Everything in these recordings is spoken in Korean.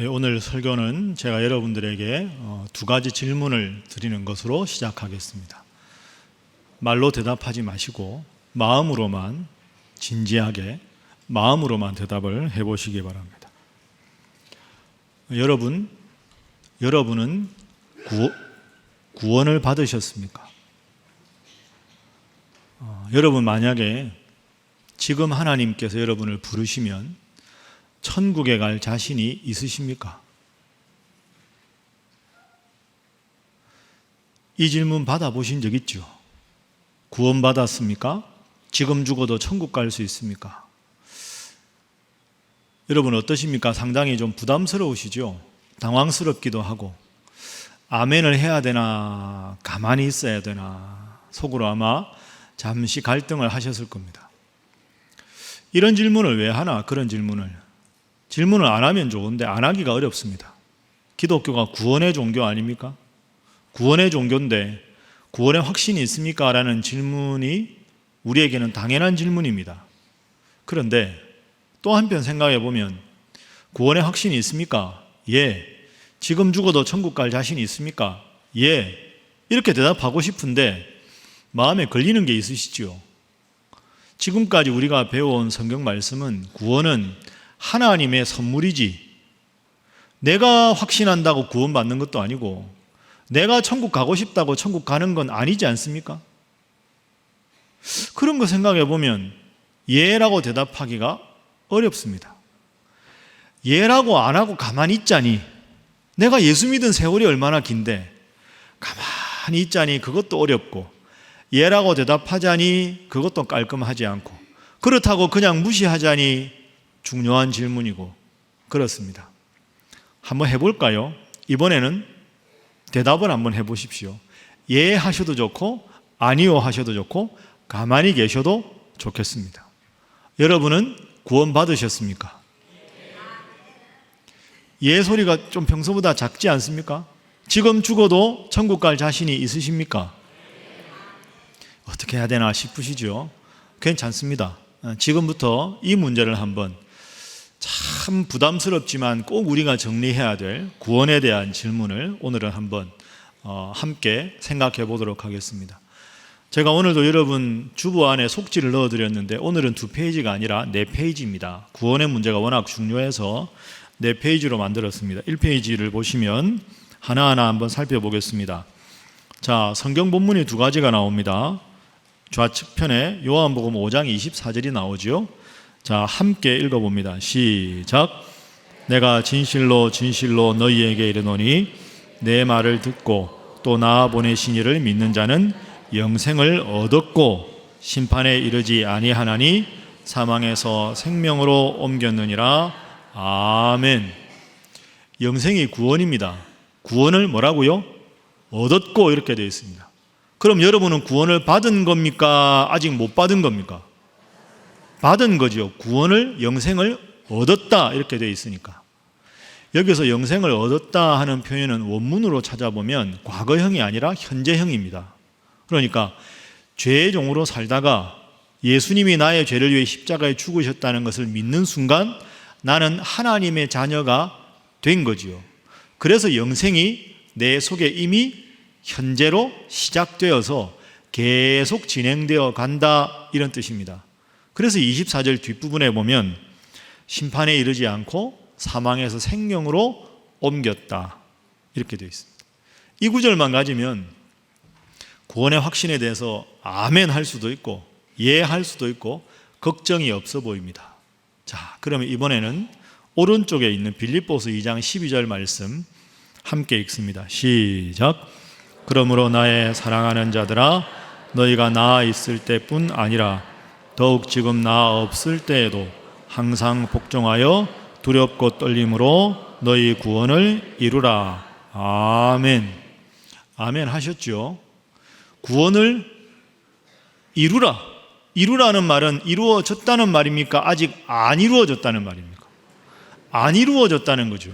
오늘 설교는 제가 여러분들에게 두 가지 질문을 드리는 것으로 시작하겠습니다. 말로 대답하지 마시고 마음으로만 진지하게 마음으로만 대답을 해보시기 바랍니다. 여러분은 구원을 받으셨습니까? 여러분 만약에 지금 하나님께서 여러분을 부르시면 천국에 갈 자신이 있으십니까? 이 질문 받아보신 적 있죠? 구원 받았습니까? 지금 죽어도 천국 갈 수 있습니까? 여러분 어떠십니까? 상당히 좀 부담스러우시죠? 당황스럽기도 하고 아멘을 해야 되나 가만히 있어야 되나 속으로 아마 잠시 갈등을 하셨을 겁니다. 이런 질문을 왜 하나? 그런 질문을 안 하면 좋은데 안 하기가 어렵습니다. 기독교가 구원의 종교 아닙니까? 구원의 종교인데 구원의 확신이 있습니까? 라는 질문이 우리에게는 당연한 질문입니다. 그런데 또 한편 생각해 보면 구원의 확신이 있습니까? 예. 지금 죽어도 천국 갈 자신이 있습니까? 예. 이렇게 대답하고 싶은데 마음에 걸리는 게 있으시죠? 지금까지 우리가 배워온 성경 말씀은 구원은 하나님의 선물이지 내가 확신한다고 구원받는 것도 아니고 내가 천국 가고 싶다고 천국 가는 건 아니지 않습니까? 그런 거 생각해 보면 예라고 대답하기가 어렵습니다. 예라고 안 하고 가만히 있자니 내가 예수 믿은 세월이 얼마나 긴데 가만히 있자니 그것도 어렵고 예라고 대답하자니 그것도 깔끔하지 않고 그렇다고 그냥 무시하자니 중요한 질문이고 그렇습니다. 한번 해볼까요? 이번에는 대답을 한번 해보십시오. 예 하셔도 좋고 아니요 하셔도 좋고 가만히 계셔도 좋겠습니다. 여러분은 구원 받으셨습니까? 예 소리가 좀 평소보다 작지 않습니까? 지금 죽어도 천국 갈 자신이 있으십니까? 어떻게 해야 되나 싶으시죠? 괜찮습니다. 지금부터 이 문제를 한번 참 부담스럽지만 꼭 우리가 정리해야 될 구원에 대한 질문을 오늘은 한번 함께 생각해 보도록 하겠습니다. 제가 오늘도 여러분 주보 안에 속지를 넣어드렸는데 오늘은 2페이지가 아니라 4페이지입니다. 구원의 문제가 워낙 중요해서 4페이지로 만들었습니다. 1페이지를 보시면 하나하나 한번 살펴보겠습니다. 자, 성경 본문이 2가지가 나옵니다. 좌측편에 요한복음 5장 24절이 나오죠. 자, 함께 읽어봅니다. 시작. 내가 진실로 진실로 너희에게 이르노니 내 말을 듣고 또 나 보내신 이를 믿는 자는 영생을 얻었고 심판에 이르지 아니하나니 사망에서 생명으로 옮겼느니라. 아멘. 영생이 구원입니다. 구원을 뭐라고요? 얻었고 이렇게 되어 있습니다. 그럼 여러분은 구원을 받은 겁니까? 아직 못 받은 겁니까? 받은 거죠. 구원을, 영생을 얻었다 이렇게 되어 있으니까. 여기서 영생을 얻었다 하는 표현은 원문으로 찾아보면 과거형이 아니라 현재형입니다. 그러니까 죄의 종으로 살다가 예수님이 나의 죄를 위해 십자가에 죽으셨다는 것을 믿는 순간 나는 하나님의 자녀가 된 거지요. 그래서 영생이 내 속에 이미 현재로 시작되어서 계속 진행되어 간다 이런 뜻입니다. 그래서 24절 뒷부분에 보면 심판에 이르지 않고 사망에서 생명으로 옮겼다 이렇게 되어 있습니다. 이 구절만 가지면 구원의 확신에 대해서 아멘 할 수도 있고 예 할 수도 있고 걱정이 없어 보입니다. 자, 그러면 이번에는 오른쪽에 있는 빌립보서 2장 12절 말씀 함께 읽습니다. 시작. 그러므로 나의 사랑하는 자들아 너희가 나 있을 때뿐 아니라 더욱 지금 나 없을 때에도 항상 복종하여 두렵고 떨림으로 너희 구원을 이루라. 아멘. 아멘 하셨죠? 구원을 이루라. 이루라는 말은 이루어졌다는 말입니까? 아직 안 이루어졌다는 말입니까? 안 이루어졌다는 거죠.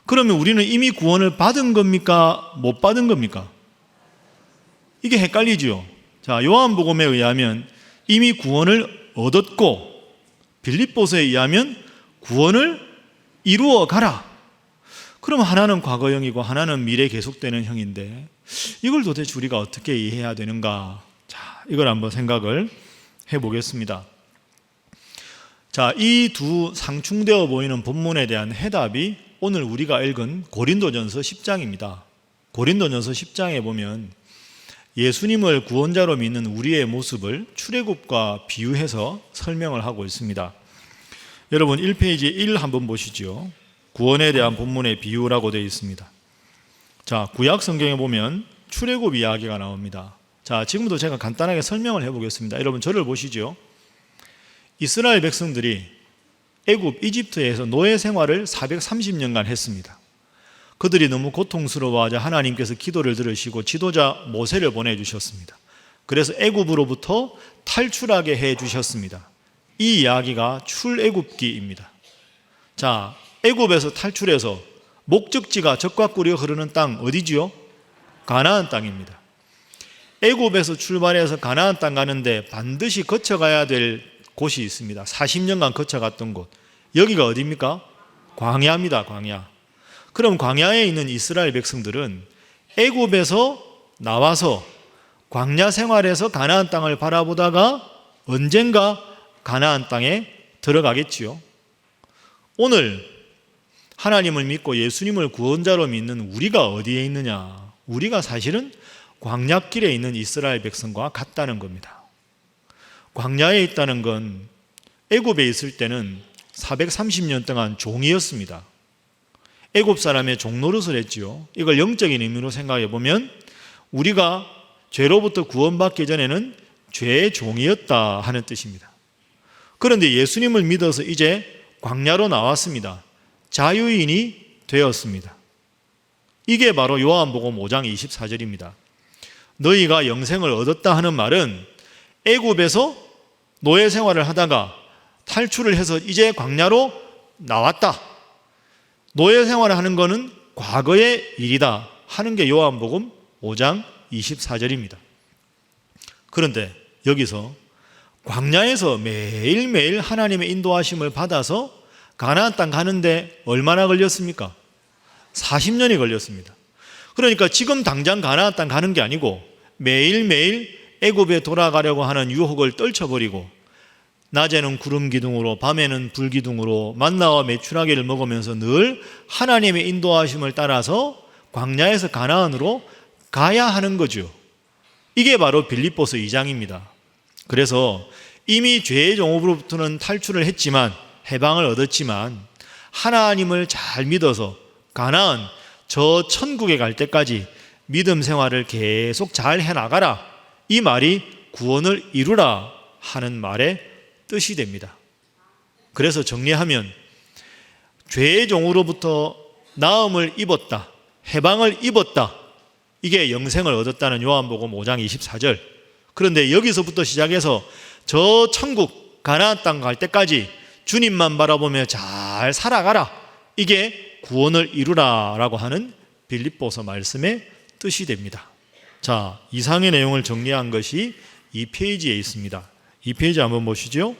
그러면 우리는 이미 구원을 받은 겁니까? 못 받은 겁니까? 이게 헷갈리죠. 자, 요한복음에 의하면 이미 구원을 얻었고 빌립보서에 의하면 구원을 이루어 가라 그럼 하나는 과거형이고 하나는 미래 계속되는 형인데 이걸 도대체 우리가 어떻게 이해해야 되는가? 자, 이걸 한번 생각을 해보겠습니다. 자, 이 두 상충되어 보이는 본문에 대한 해답이 오늘 우리가 읽은 고린도전서 10장입니다. 고린도전서 10장에 보면 예수님을 구원자로 믿는 우리의 모습을 출애굽과 비유해서 설명을 하고 있습니다. 여러분 1페이지 1 한번 보시죠. 구원에 대한 본문의 비유라고 되어 있습니다. 자, 구약 성경에 보면 출애굽 이야기가 나옵니다. 자, 지금부터 제가 간단하게 설명을 해보겠습니다. 여러분 저를 보시죠. 이스라엘 백성들이 애굽 이집트에서 노예 생활을 430년간 했습니다. 그들이 너무 고통스러워하자 하나님께서 기도를 들으시고 지도자 모세를 보내주셨습니다. 그래서 애굽으로부터 탈출하게 해주셨습니다. 이 이야기가 출애굽기입니다. 자, 애굽에서 탈출해서 목적지가 적과 꿀이 흐르는 땅 어디지요? 가나안 땅입니다. 애굽에서 출발해서 가나안 땅 가는데 반드시 거쳐가야 될 곳이 있습니다. 40년간 거쳐갔던 곳. 여기가 어디입니까? 광야입니다. 광야. 그럼 광야에 있는 이스라엘 백성들은 애굽에서 나와서 광야 생활에서 가나안 땅을 바라보다가 언젠가 가나안 땅에 들어가겠지요. 오늘 하나님을 믿고 예수님을 구원자로 믿는 우리가 어디에 있느냐? 우리가 사실은 광야길에 있는 이스라엘 백성과 같다는 겁니다. 광야에 있다는 건 애굽에 있을 때는 430년 동안 종이었습니다. 애굽 사람의 종노릇을 했지요. 이걸 영적인 의미로 생각해 보면 우리가 죄로부터 구원받기 전에는 죄의 종이었다 하는 뜻입니다. 그런데 예수님을 믿어서 이제 광야로 나왔습니다. 자유인이 되었습니다. 이게 바로 요한복음 5장 24절입니다. 너희가 영생을 얻었다 하는 말은 애굽에서 노예 생활을 하다가 탈출을 해서 이제 광야로 나왔다. 노예 생활을 하는 것은 과거의 일이다 하는 게 요한복음 5장 24절입니다. 그런데 여기서 광야에서 매일매일 하나님의 인도하심을 받아서 가나안 땅 가는데 얼마나 걸렸습니까? 40년이 걸렸습니다. 그러니까 지금 당장 가나안 땅 가는 게 아니고 매일매일 애굽에 돌아가려고 하는 유혹을 떨쳐버리고 낮에는 구름 기둥으로 밤에는 불 기둥으로 만나와 메추라기를 먹으면서 늘 하나님의 인도하심을 따라서 광야에서 가나안으로 가야 하는 거죠. 이게 바로 빌립보서 2장입니다. 그래서 이미 죄의 종으로부터는 탈출을 했지만 해방을 얻었지만 하나님을 잘 믿어서 가나안 저 천국에 갈 때까지 믿음 생활을 계속 잘 해나가라. 이 말이 구원을 이루라 하는 말의 뜻이 됩니다. 그래서 정리하면 죄의 종으로부터 나음을 입었다, 해방을 입었다. 이게 영생을 얻었다는 요한복음 5장 24절. 그런데 여기서부터 시작해서 저 천국 가나안 땅 갈 때까지 주님만 바라보며 잘 살아가라. 이게 구원을 이루라라고 하는 빌립보서 말씀의 뜻이 됩니다. 자, 이상의 내용을 정리한 것이 2페이지에 있습니다. 2페이지 한번 보시죠.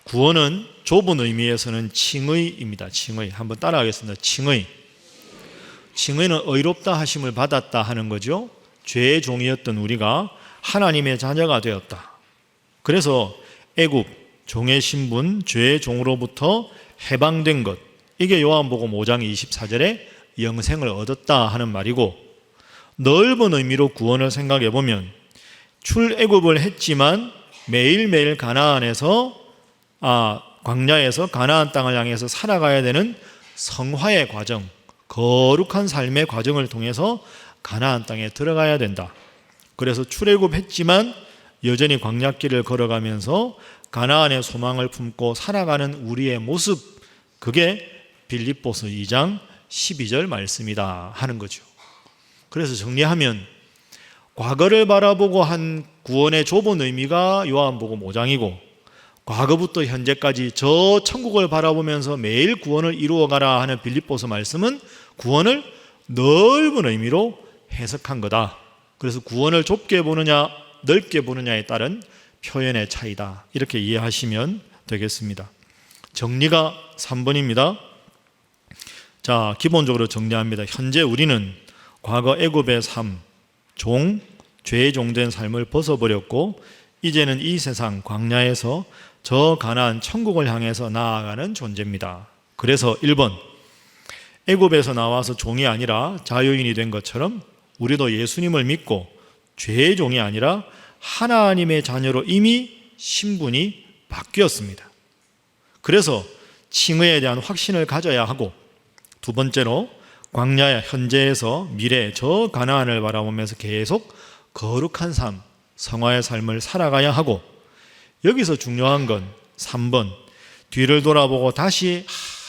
구원은 좁은 의미에서는 칭의입니다. 칭의. 한번 따라하겠습니다. 칭의. 칭의는 의롭다 하심을 받았다 하는 거죠. 죄의 종이었던 우리가 하나님의 자녀가 되었다. 그래서 애굽, 종의 신분, 죄의 종으로부터 해방된 것. 이게 요한복음 5장 24절에 영생을 얻었다 하는 말이고, 넓은 의미로 구원을 생각해 보면 출애굽을 했지만 매일매일 광야에서 가나안 땅을 향해서 살아가야 되는 성화의 과정, 거룩한 삶의 과정을 통해서 가나안 땅에 들어가야 된다. 그래서 출애굽했지만 여전히 광야길을 걸어가면서 가나안의 소망을 품고 살아가는 우리의 모습, 그게 빌립보서 2장 12절 말씀이다 하는 거죠. 그래서 정리하면 과거를 바라보고 한 구원의 좁은 의미가 요한복음 5장이고, 과거부터 현재까지 저 천국을 바라보면서 매일 구원을 이루어가라 하는 빌립보서 말씀은 구원을 넓은 의미로 해석한 거다. 그래서 구원을 좁게 보느냐 넓게 보느냐에 따른 표현의 차이다. 이렇게 이해하시면 되겠습니다. 정리가 3번입니다. 자, 기본적으로 정리합니다. 현재 우리는 과거 애굽의 삶, 죄의 종된 삶을 벗어버렸고 이제는 이 세상 광야에서 저 가나안 천국을 향해서 나아가는 존재입니다. 그래서 1번, 애굽에서 나와서 종이 아니라 자유인이 된 것처럼 우리도 예수님을 믿고 죄의 종이 아니라 하나님의 자녀로 이미 신분이 바뀌었습니다. 그래서 칭의에 대한 확신을 가져야 하고, 두 번째로 광야의 현재에서 미래 저 가나안을 바라보면서 계속 거룩한 삶, 성화의 삶을 살아가야 하고, 여기서 중요한 건 3번, 뒤를 돌아보고 다시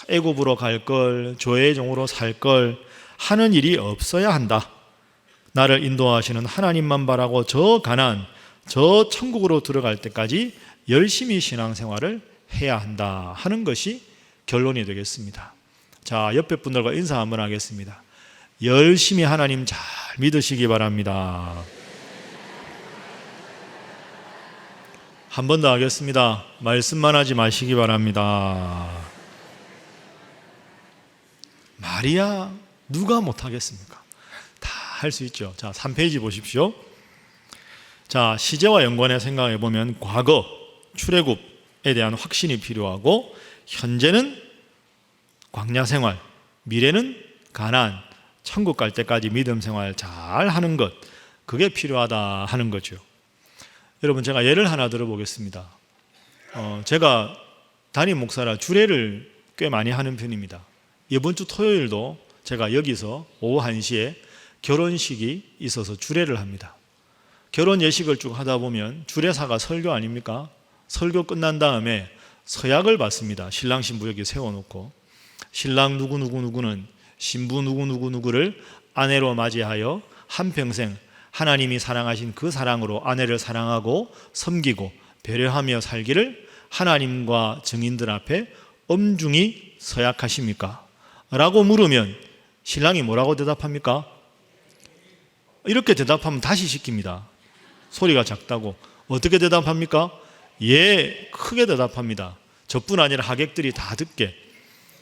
애굽으로 갈 걸, 죄의 종으로 살 걸 하는 일이 없어야 한다. 나를 인도하시는 하나님만 바라고 저 가나안, 저 천국으로 들어갈 때까지 열심히 신앙생활을 해야 한다 하는 것이 결론이 되겠습니다. 자, 옆에 분들과 인사 한번 하겠습니다. 열심히 하나님 잘 믿으시기 바랍니다. 한 번 더 하겠습니다. 말씀만 하지 마시기 바랍니다. 말이야 누가 못하겠습니까? 다 할 수 있죠. 자, 3페이지 보십시오. 자, 시제와 연관해 생각해 보면 과거 출애굽에 대한 확신이 필요하고, 현재는 광야 생활, 미래는 가나안, 천국 갈 때까지 믿음 생활 잘 하는 것, 그게 필요하다 하는 거죠. 여러분, 제가 예를 하나 들어보겠습니다. 제가 담임 목사라 주례를 꽤 많이 하는 편입니다. 이번 주 토요일도 제가 여기서 오후 1시에 결혼식이 있어서 주례를 합니다. 결혼 예식을 쭉 하다 보면 주례사가 설교 아닙니까? 설교 끝난 다음에 서약을 받습니다. 신랑 신부 여기 세워놓고, 신랑 누구누구누구는 신부 누구누구누구를 아내로 맞이하여 한평생 하나님이 사랑하신 그 사랑으로 아내를 사랑하고 섬기고 배려하며 살기를 하나님과 증인들 앞에 엄중히 서약하십니까? 라고 물으면 신랑이 뭐라고 대답합니까? 이렇게 대답하면 다시 시킵니다. 소리가 작다고. 어떻게 대답합니까? 예, 크게 대답합니다. 저뿐 아니라 하객들이 다 듣게.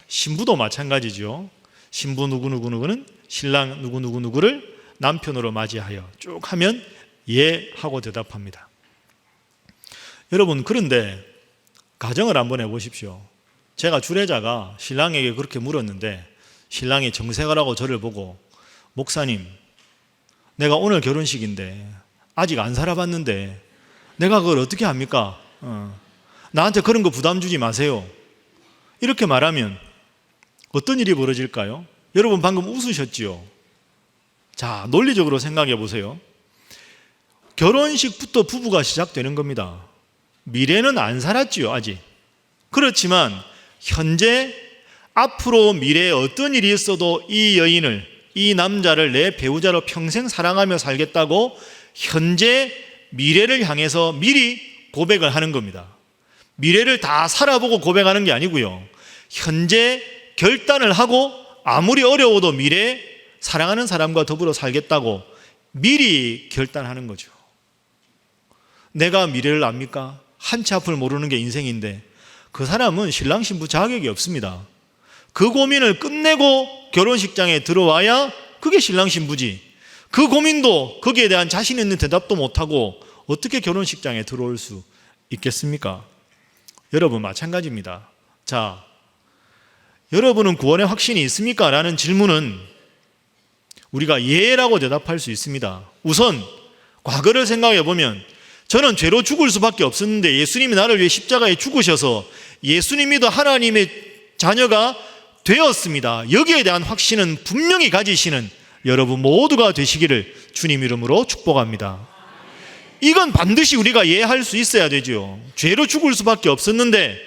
신부도 마찬가지죠. 신부 누구누구누구는 신랑 누구누구누구를 남편으로 맞이하여 쭉 하면 예 하고 대답합니다. 여러분, 그런데 가정을 한번 해보십시오. 제가 주례자가 신랑에게 그렇게 물었는데 신랑이 정색을 하고 저를 보고, 목사님, 내가 오늘 결혼식인데 아직 안 살아봤는데 내가 그걸 어떻게 합니까? 나한테 그런 거 부담 주지 마세요. 이렇게 말하면 어떤 일이 벌어질까요? 여러분 방금 웃으셨지요? 자, 논리적으로 생각해 보세요. 결혼식부터 부부가 시작되는 겁니다. 미래는 안 살았지요, 아직. 그렇지만 현재, 앞으로 미래에 어떤 일이 있어도 이 여인을, 이 남자를 내 배우자로 평생 사랑하며 살겠다고 현재 미래를 향해서 미리 고백을 하는 겁니다. 미래를 다 살아보고 고백하는 게 아니고요, 현재 결단을 하고 아무리 어려워도 미래에 사랑하는 사람과 더불어 살겠다고 미리 결단하는 거죠. 내가 미래를 압니까? 한치 앞을 모르는 게 인생인데 그 사람은 신랑 신부 자격이 없습니다. 그 고민을 끝내고 결혼식장에 들어와야 그게 신랑 신부지, 그 고민도 거기에 대한 자신 있는 대답도 못하고 어떻게 결혼식장에 들어올 수 있겠습니까? 여러분 마찬가지입니다. 자, 여러분은 구원의 확신이 있습니까? 라는 질문은 우리가 예라고 대답할 수 있습니다. 우선 과거를 생각해 보면 저는 죄로 죽을 수밖에 없었는데 예수님이 나를 위해 십자가에 죽으셔서 예수님이도 하나님의 자녀가 되었습니다. 여기에 대한 확신은 분명히 가지시는 여러분 모두가 되시기를 주님 이름으로 축복합니다. 이건 반드시 우리가 이해할 수 있어야 되죠. 죄로 죽을 수밖에 없었는데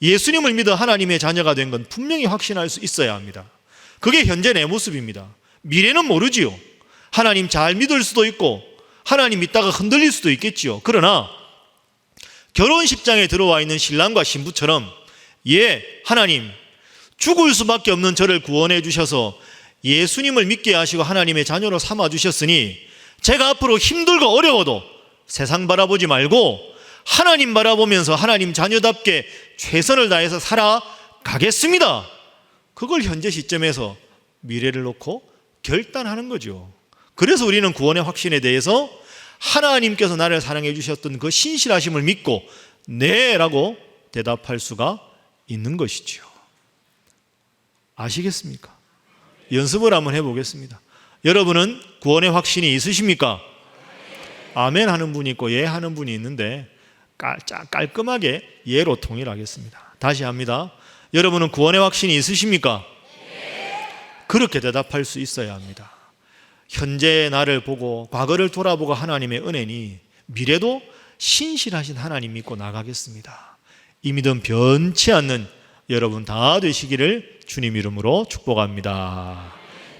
예수님을 믿어 하나님의 자녀가 된 건 분명히 확신할 수 있어야 합니다. 그게 현재 내 모습입니다. 미래는 모르지요. 하나님 잘 믿을 수도 있고 하나님 믿다가 흔들릴 수도 있겠지요. 그러나 결혼식장에 들어와 있는 신랑과 신부처럼, 예, 하나님 죽을 수밖에 없는 저를 구원해 주셔서 예수님을 믿게 하시고 하나님의 자녀로 삼아 주셨으니 제가 앞으로 힘들고 어려워도 세상 바라보지 말고 하나님 바라보면서 하나님 자녀답게 최선을 다해서 살아가겠습니다 그걸 현재 시점에서 미래를 놓고 결단하는 거죠. 그래서 우리는 구원의 확신에 대해서 하나님께서 나를 사랑해 주셨던 그 신실하심을 믿고 네 라고 대답할 수가 있는 것이죠. 아시겠습니까? 연습을 한번 해보겠습니다. 여러분은 구원의 확신이 있으십니까? 아멘 하는 분이 있고 예 하는 분이 있는데 깔끔하게 예로 통일하겠습니다. 다시 합니다. 여러분은 구원의 확신이 있으십니까? 그렇게 대답할 수 있어야 합니다. 현재의 나를 보고 과거를 돌아보고 하나님의 은혜니 미래도 신실하신 하나님 믿고 나가겠습니다. 이 믿음 변치 않는 여러분 다 되시기를 주님 이름으로 축복합니다.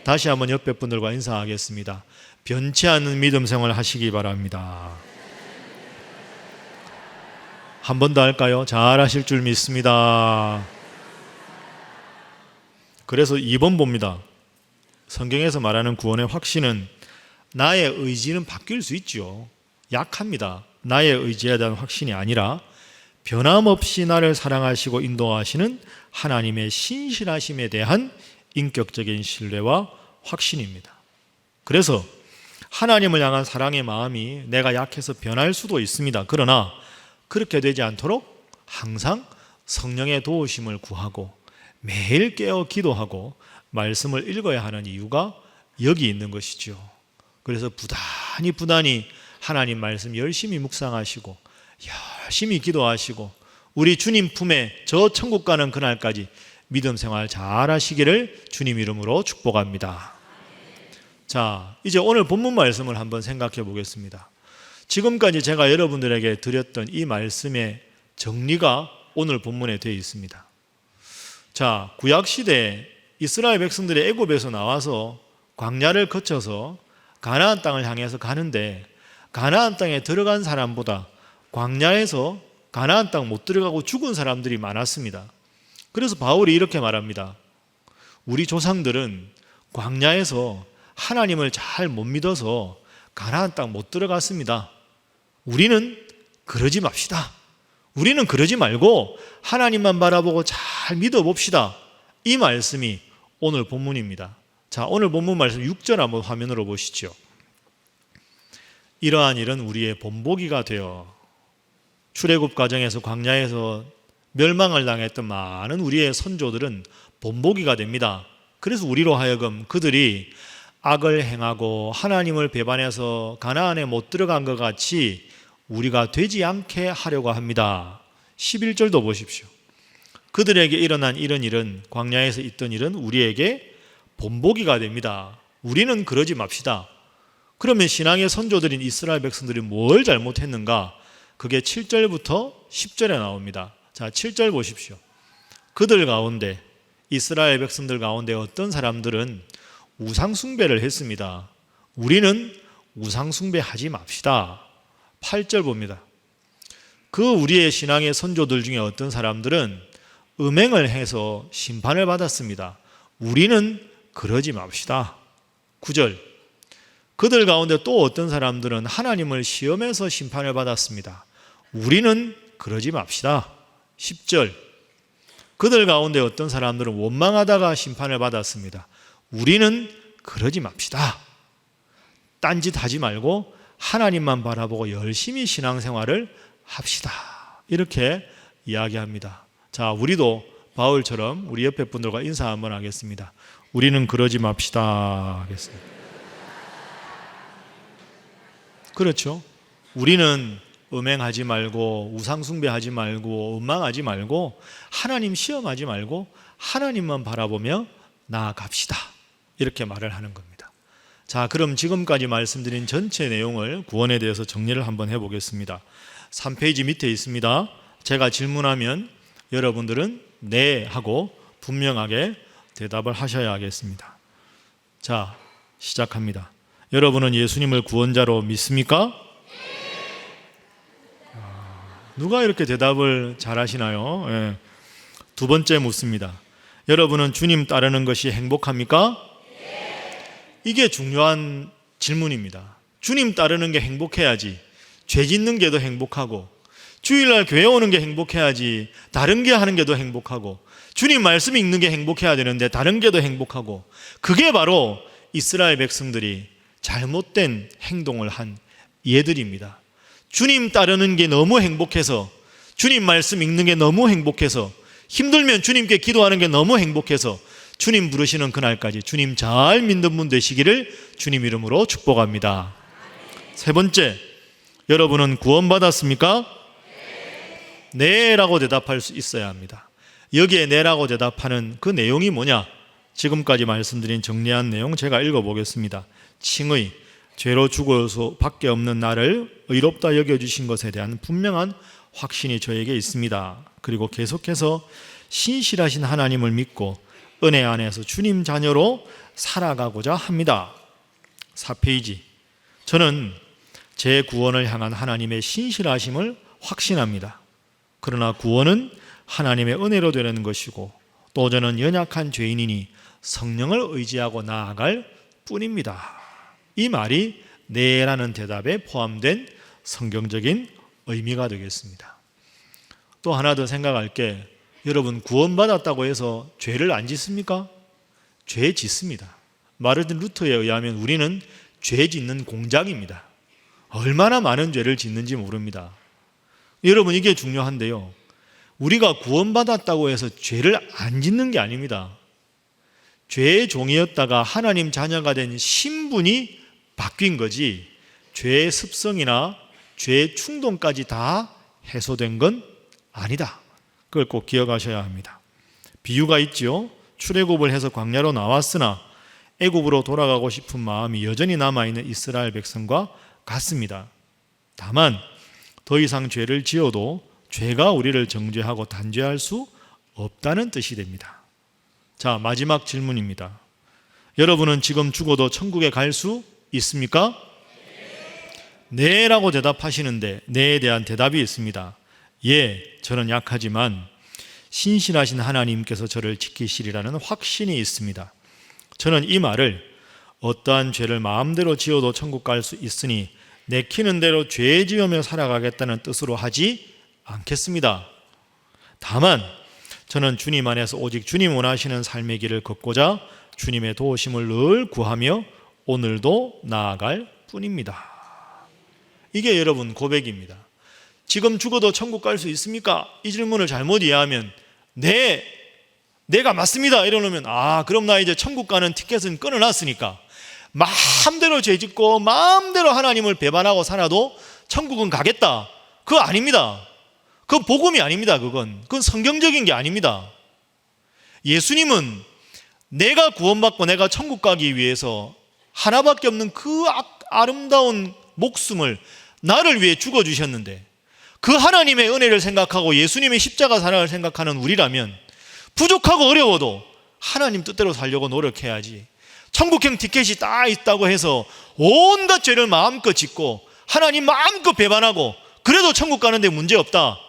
다시 한번 옆에 분들과 인사하겠습니다. 변치 않는 믿음 생활 하시기 바랍니다. 한 번 더 할까요? 잘 하실 줄 믿습니다. 그래서 2번 봅니다. 성경에서 말하는 구원의 확신은 나의 의지는 바뀔 수 있죠. 약합니다. 나의 의지에 대한 확신이 아니라 변함없이 나를 사랑하시고 인도하시는 하나님의 신실하심에 대한 인격적인 신뢰와 확신입니다. 그래서 하나님을 향한 사랑의 마음이 내가 약해서 변할 수도 있습니다. 그러나 그렇게 되지 않도록 항상 성령의 도우심을 구하고 매일 깨어 기도하고 말씀을 읽어야 하는 이유가 여기 있는 것이죠. 그래서 부단히 하나님 말씀 열심히 묵상하시고 열심히 기도하시고 우리 주님 품에 저 천국 가는 그날까지 믿음 생활 잘 하시기를 주님 이름으로 축복합니다. 자, 이제 오늘 본문 말씀을 한번 생각해 보겠습니다. 지금까지 제가 여러분들에게 드렸던 이 말씀의 정리가 오늘 본문에 되어 있습니다. 자, 구약시대에 이스라엘 백성들이 애굽에서 나와서 광야를 거쳐서 가나안 땅을 향해서 가는데 가나안 땅에 들어간 사람보다 광야에서 가나안 땅 못 들어가고 죽은 사람들이 많았습니다. 그래서 바울이 이렇게 말합니다. 우리 조상들은 광야에서 하나님을 잘 못 믿어서 가나안 땅 못 들어갔습니다. 우리는 그러지 맙시다. 우리는 그러지 말고 하나님만 바라보고 잘 믿어봅시다. 이 말씀이 오늘 본문입니다. 자, 오늘 본문 말씀 6절 한번 화면으로 보시죠. 이러한 일은 우리의 본보기가 되어 출애굽 과정에서 광야에서 멸망을 당했던 많은 우리의 선조들은 본보기가 됩니다. 그래서 우리로 하여금 그들이 악을 행하고 하나님을 배반해서 가나안에 못 들어간 것 같이 우리가 되지 않게 하려고 합니다. 11절도 보십시오. 그들에게 일어난 이런 일은 광야에서 있던 일은 우리에게 본보기가 됩니다. 우리는 그러지 맙시다. 그러면 신앙의 선조들인 이스라엘 백성들이 뭘 잘못했는가? 그게 7절부터 10절에 나옵니다. 자, 7절 보십시오. 그들 가운데 이스라엘 백성들 가운데 어떤 사람들은 우상 숭배를 했습니다. 우리는 우상 숭배하지 맙시다. 8절 봅니다. 그 우리의 신앙의 선조들 중에 어떤 사람들은 음행을 해서 심판을 받았습니다. 우리는 그러지 맙시다. 9절. 그들 가운데 또 어떤 사람들은 하나님을 시험해서 심판을 받았습니다. 우리는 그러지 맙시다. 10절. 그들 가운데 어떤 사람들은 원망하다가 심판을 받았습니다. 우리는 그러지 맙시다. 딴짓 하지 말고 하나님만 바라보고 열심히 신앙생활을 합시다. 이렇게 이야기합니다. 자, 우리도 바울처럼 우리 옆에 분들과 인사 한번 하겠습니다. 우리는 그러지 맙시다 하겠습니다. 그렇죠? 우리는 음행하지 말고 우상 숭배하지 말고 원망하지 말고 하나님 시험하지 말고 하나님만 바라보며 나아갑시다. 이렇게 말을 하는 겁니다. 자, 그럼 지금까지 말씀드린 전체 내용을 구원에 대해서 정리를 한번 해보겠습니다. 3페이지 밑에 있습니다. 제가 질문하면 여러분들은 네 하고 분명하게 대답을 하셔야 하겠습니다. 자, 시작합니다. 여러분은 예수님을 구원자로 믿습니까? 누가 이렇게 대답을 잘 하시나요? 예. 두 번째 묻습니다. 여러분은 주님 따르는 것이 행복합니까? 이게 중요한 질문입니다. 주님 따르는 게 행복해야지 죄 짓는 게 더 행복하고 주일날 교회 오는 게 행복해야지 다른 게 하는 게 더 행복하고 주님 말씀 읽는 게 행복해야 되는데 다른 게 더 행복하고, 그게 바로 이스라엘 백성들이 잘못된 행동을 한 예들입니다. 주님 따르는 게 너무 행복해서, 주님 말씀 읽는 게 너무 행복해서, 힘들면 주님께 기도하는 게 너무 행복해서 주님 부르시는 그날까지 주님 잘 믿는 분 되시기를 주님 이름으로 축복합니다. 세 번째, 여러분은 구원받았습니까? 네 라고 대답할 수 있어야 합니다. 여기에 네라고 대답하는 그 내용이 뭐냐? 지금까지 말씀드린 정리한 내용 제가 읽어보겠습니다. 칭의, 죄로 죽어서 밖에 없는 나를 의롭다 여겨주신 것에 대한 분명한 확신이 저에게 있습니다. 그리고 계속해서 신실하신 하나님을 믿고 은혜 안에서 주님 자녀로 살아가고자 합니다. 4페이지. 저는 제 구원을 향한 하나님의 신실하심을 확신합니다. 그러나 구원은 하나님의 은혜로 되는 것이고, 또 저는 연약한 죄인이니 성령을 의지하고 나아갈 뿐입니다. 이 말이 네라는 대답에 포함된 성경적인 의미가 되겠습니다. 또 하나 더 생각할 게, 여러분 구원받았다고 해서 죄를 안 짓습니까? 죄 짓습니다. 마르틴 루터에 의하면 우리는 죄 짓는 공장입니다. 얼마나 많은 죄를 짓는지 모릅니다. 여러분 이게 중요한데요, 우리가 구원받았다고 해서 죄를 안 짓는 게 아닙니다. 죄의 종이었다가 하나님 자녀가 된 신분이 바뀐 거지, 죄의 습성이나 죄의 충동까지 다 해소된 건 아니다. 그걸 꼭 기억하셔야 합니다. 비유가 있죠. 출애굽을 해서 광야로 나왔으나 애굽으로 돌아가고 싶은 마음이 여전히 남아있는 이스라엘 백성과 같습니다. 다만 더 이상 죄를 지어도 죄가 우리를 정죄하고 단죄할 수 없다는 뜻이 됩니다. 자, 마지막 질문입니다. 여러분은 지금 죽어도 천국에 갈 수 있습니까? 네 라고 대답하시는데 네에 대한 대답이 있습니다. 예, 저는 약하지만 신실하신 하나님께서 저를 지키시리라는 확신이 있습니다. 저는 이 말을 어떠한 죄를 마음대로 지어도 천국 갈 수 있으니 내키는 대로 죄 지으며 살아가겠다는 뜻으로 하지 않겠습니다. 다만 저는 주님 안에서 오직 주님 원하시는 삶의 길을 걷고자 주님의 도우심을 늘 구하며 오늘도 나아갈 뿐입니다. 이게 여러분 고백입니다. 지금 죽어도 천국 갈 수 있습니까? 이 질문을 잘못 이해하면 네, 내가 맞습니다 이러면, 그럼 나 이제 천국 가는 티켓은 끊어놨으니까 마음대로 죄짓고 마음대로 하나님을 배반하고 살아도 천국은 가겠다. 그거 아닙니다. 그건 복음이 아닙니다. 그건 성경적인 게 아닙니다. 예수님은 내가 구원받고 내가 천국 가기 위해서 하나밖에 없는 그 아름다운 목숨을 나를 위해 죽어주셨는데, 그 하나님의 은혜를 생각하고 예수님의 십자가 사랑을 생각하는 우리라면 부족하고 어려워도 하나님 뜻대로 살려고 노력해야지, 천국행 티켓이 딱 있다고 해서 온갖 죄를 마음껏 짓고 하나님 마음껏 배반하고 그래도 천국 가는데 문제없다,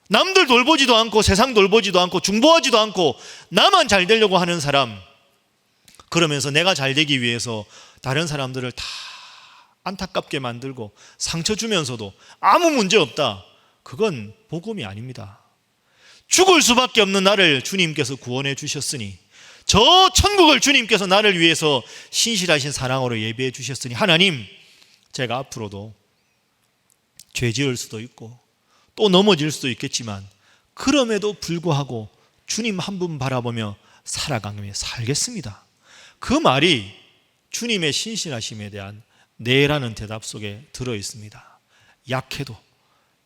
남들 돌보지도 않고 세상 돌보지도 않고 중보하지도 않고 나만 잘 되려고 하는 사람, 그러면서 내가 잘 되기 위해서 다른 사람들을 다 안타깝게 만들고 상처 주면서도 아무 문제 없다, 그건 복음이 아닙니다. 죽을 수밖에 없는 나를 주님께서 구원해 주셨으니, 저 천국을 주님께서 나를 위해서 신실하신 사랑으로 예비해 주셨으니, 하나님, 제가 앞으로도 죄 지을 수도 있고 또 넘어질 수도 있겠지만 그럼에도 불구하고 주님 한 분 바라보며 살아가며 살겠습니다. 그 말이 주님의 신실하심에 대한 네라는 대답 속에 들어 있습니다. 약해도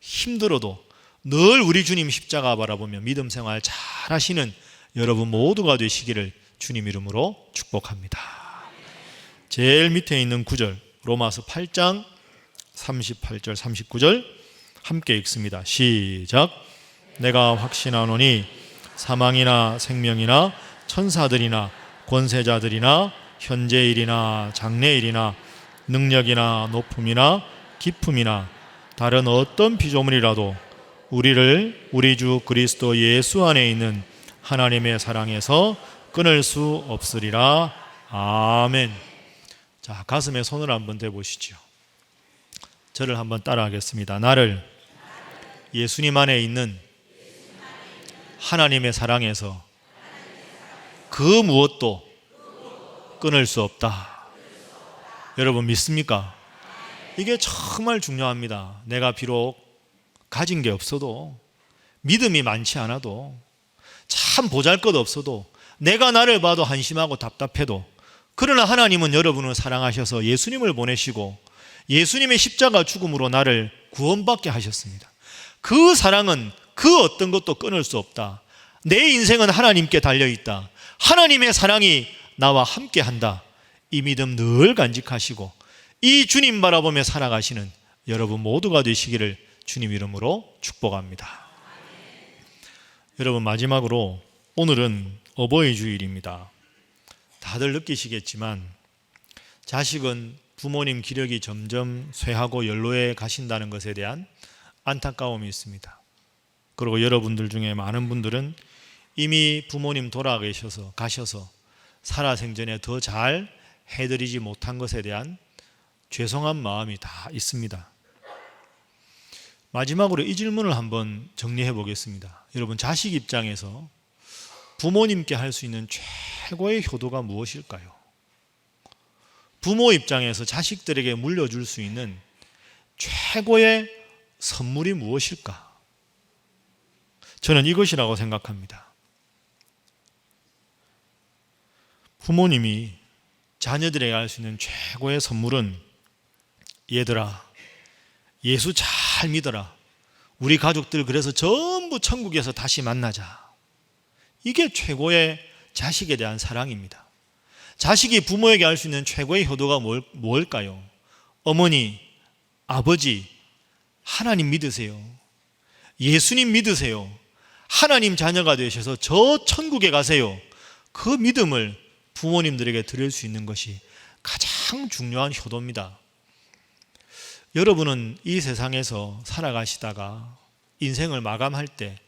힘들어도 늘 우리 주님 십자가 바라보며 믿음 생활 잘 하시는 여러분 모두가 되시기를 주님 이름으로 축복합니다. 제일 밑에 있는 구절, 로마서 8장 38절 39절 함께 읽습니다. 시작. 내가 확신하노니 사망이나 생명이나 천사들이나 권세자들이나 현재일이나 장래일이나 능력이나 높음이나 깊음이나 다른 어떤 피조물이라도 우리를 우리 주 그리스도 예수 안에 있는 하나님의 사랑에서 끊을 수 없으리라. 아멘. 자, 가슴에 손을 한번 대보시죠. 저를 한번 따라하겠습니다. 나를 예수님 안에 있는 하나님의 사랑에서 그 무엇도 끊을 수 없다. 여러분 믿습니까? 이게 정말 중요합니다. 내가 비록 가진 게 없어도, 믿음이 많지 않아도, 참 보잘것 없어도, 내가 나를 봐도 한심하고 답답해도, 그러나 하나님은 여러분을 사랑하셔서 예수님을 보내시고 예수님의 십자가 죽음으로 나를 구원받게 하셨습니다. 그 사랑은 그 어떤 것도 끊을 수 없다. 내 인생은 하나님께 달려있다. 하나님의 사랑이 나와 함께한다. 이 믿음 늘 간직하시고 이 주님 바라보며 살아가시는 여러분 모두가 되시기를 주님 이름으로 축복합니다. 여러분 마지막으로 오늘은 어버이 주일입니다. 다들 느끼시겠지만 자식은 부모님 기력이 점점 쇠하고 연로해 가신다는 것에 대한 안타까움이 있습니다. 그리고 여러분들 중에 많은 분들은 이미 부모님 가셔서 살아생전에 더 잘 해드리지 못한 것에 대한 죄송한 마음이 다 있습니다. 마지막으로 이 질문을 한번 정리해 보겠습니다. 여러분 자식 입장에서 부모님께 할 수 있는 최고의 효도가 무엇일까요? 부모 입장에서 자식들에게 물려줄 수 있는 최고의 선물이 무엇일까? 저는 이것이라고 생각합니다. 부모님이 자녀들에게 할 수 있는 최고의 선물은 얘들아, 예수 잘 믿어라. 우리 가족들 그래서 전부 천국에서 다시 만나자. 이게 최고의 자식에 대한 사랑입니다. 자식이 부모에게 할 수 있는 최고의 효도가 뭘까요? 어머니, 아버지, 하나님 믿으세요. 예수님 믿으세요. 하나님 자녀가 되셔서 저 천국에 가세요. 그 믿음을 부모님들에게 드릴 수 있는 것이 가장 중요한 효도입니다. 여러분은 이 세상에서 살아가시다가 인생을 마감할 때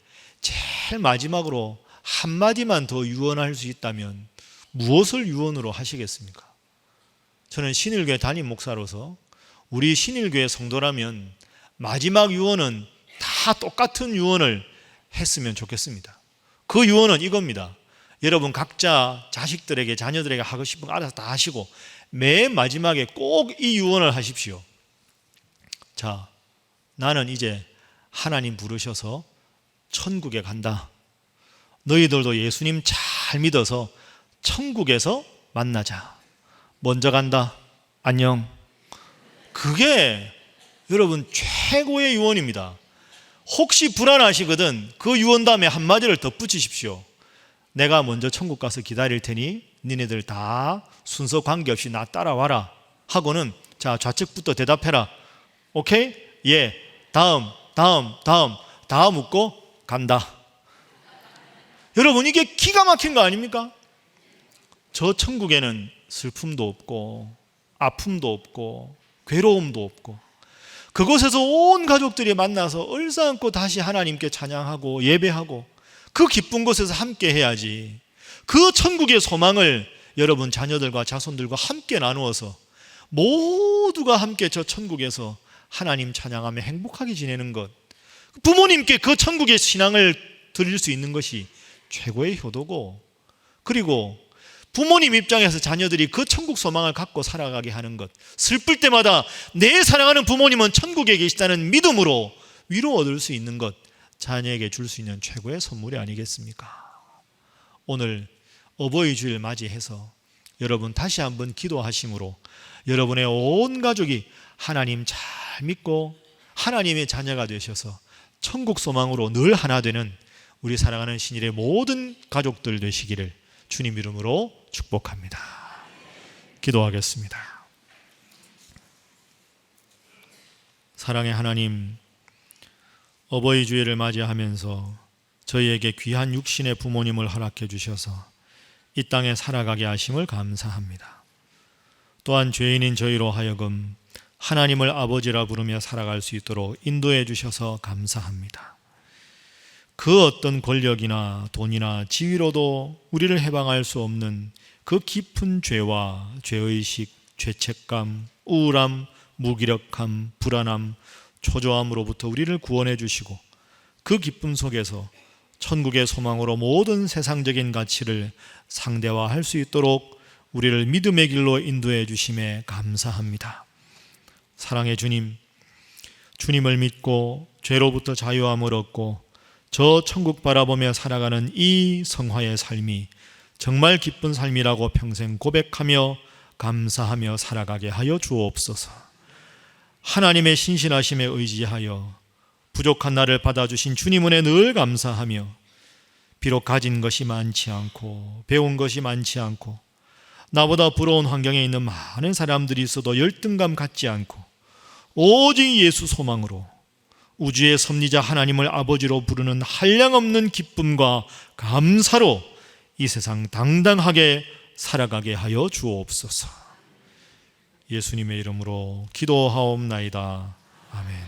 제일 마지막으로 한마디만 더 유언할 수 있다면 무엇을 유언으로 하시겠습니까? 저는 신일교회 담임 목사로서 우리 신일교회 성도라면 마지막 유언은 다 똑같은 유언을 했으면 좋겠습니다. 그 유언은 이겁니다. 여러분 각자 자식들에게 자녀들에게 하고 싶은 거 알아서 다 하시고 맨 마지막에 꼭 이 유언을 하십시오. 자, 나는 이제 하나님 부르셔서 천국에 간다. 너희들도 예수님 잘 믿어서 천국에서 만나자. 먼저 간다. 안녕. 그게 여러분 최고의 유언입니다. 혹시 불안하시거든 그 유언 다음에 한마디를 덧붙이십시오. 내가 먼저 천국 가서 기다릴 테니 니네들 다 순서 관계없이 나 따라와라 하고는 자 좌측부터 대답해라. 오케이? 예. 다음 다 묻고 간다. 여러분 이게 기가 막힌 거 아닙니까? 저 천국에는 슬픔도 없고 아픔도 없고 괴로움도 없고 그곳에서 온 가족들이 만나서 얼싸안고 다시 하나님께 찬양하고 예배하고 그 기쁜 곳에서 함께 해야지. 그 천국의 소망을 여러분 자녀들과 자손들과 함께 나누어서 모두가 함께 저 천국에서 하나님 찬양하며 행복하게 지내는 것, 부모님께 그 천국의 신앙을 드릴 수 있는 것이 최고의 효도고, 그리고 부모님 입장에서 자녀들이 그 천국 소망을 갖고 살아가게 하는 것, 슬플 때마다 내 사랑하는 부모님은 천국에 계시다는 믿음으로 위로 얻을 수 있는 것, 자녀에게 줄 수 있는 최고의 선물이 아니겠습니까? 오늘 어버이 주일 맞이해서 여러분 다시 한번 기도하심으로 여러분의 온 가족이 하나님 잘 믿고 하나님의 자녀가 되셔서 천국 소망으로 늘 하나 되는 우리 사랑하는 신일의 모든 가족들 되시기를 주님 이름으로 축복합니다. 기도하겠습니다. 사랑의 하나님, 어버이 주일을 맞이하면서 저희에게 귀한 육신의 부모님을 허락해 주셔서 이 땅에 살아가게 하심을 감사합니다. 또한 죄인인 저희로 하여금 하나님을 아버지라 부르며 살아갈 수 있도록 인도해 주셔서 감사합니다. 그 어떤 권력이나 돈이나 지위로도 우리를 해방할 수 없는 그 깊은 죄와 죄의식, 죄책감, 우울함, 무기력함, 불안함, 초조함으로부터 우리를 구원해 주시고 그 기쁨 속에서 천국의 소망으로 모든 세상적인 가치를 상대화할 수 있도록 우리를 믿음의 길로 인도해 주심에 감사합니다. 사랑의 주님, 주님을 믿고 죄로부터 자유함을 얻고 저 천국 바라보며 살아가는 이 성화의 삶이 정말 기쁜 삶이라고 평생 고백하며 감사하며 살아가게 하여 주옵소서. 하나님의 신실하심에 의지하여 부족한 나를 받아주신 주님 은혜 늘 감사하며, 비록 가진 것이 많지 않고 배운 것이 많지 않고 나보다 부러운 환경에 있는 많은 사람들이 있어도 열등감 갖지 않고 오직 예수 소망으로 우주의 섭리자 하나님을 아버지로 부르는 한량없는 기쁨과 감사로 이 세상 당당하게 살아가게 하여 주옵소서. 예수님의 이름으로 기도하옵나이다. 아멘.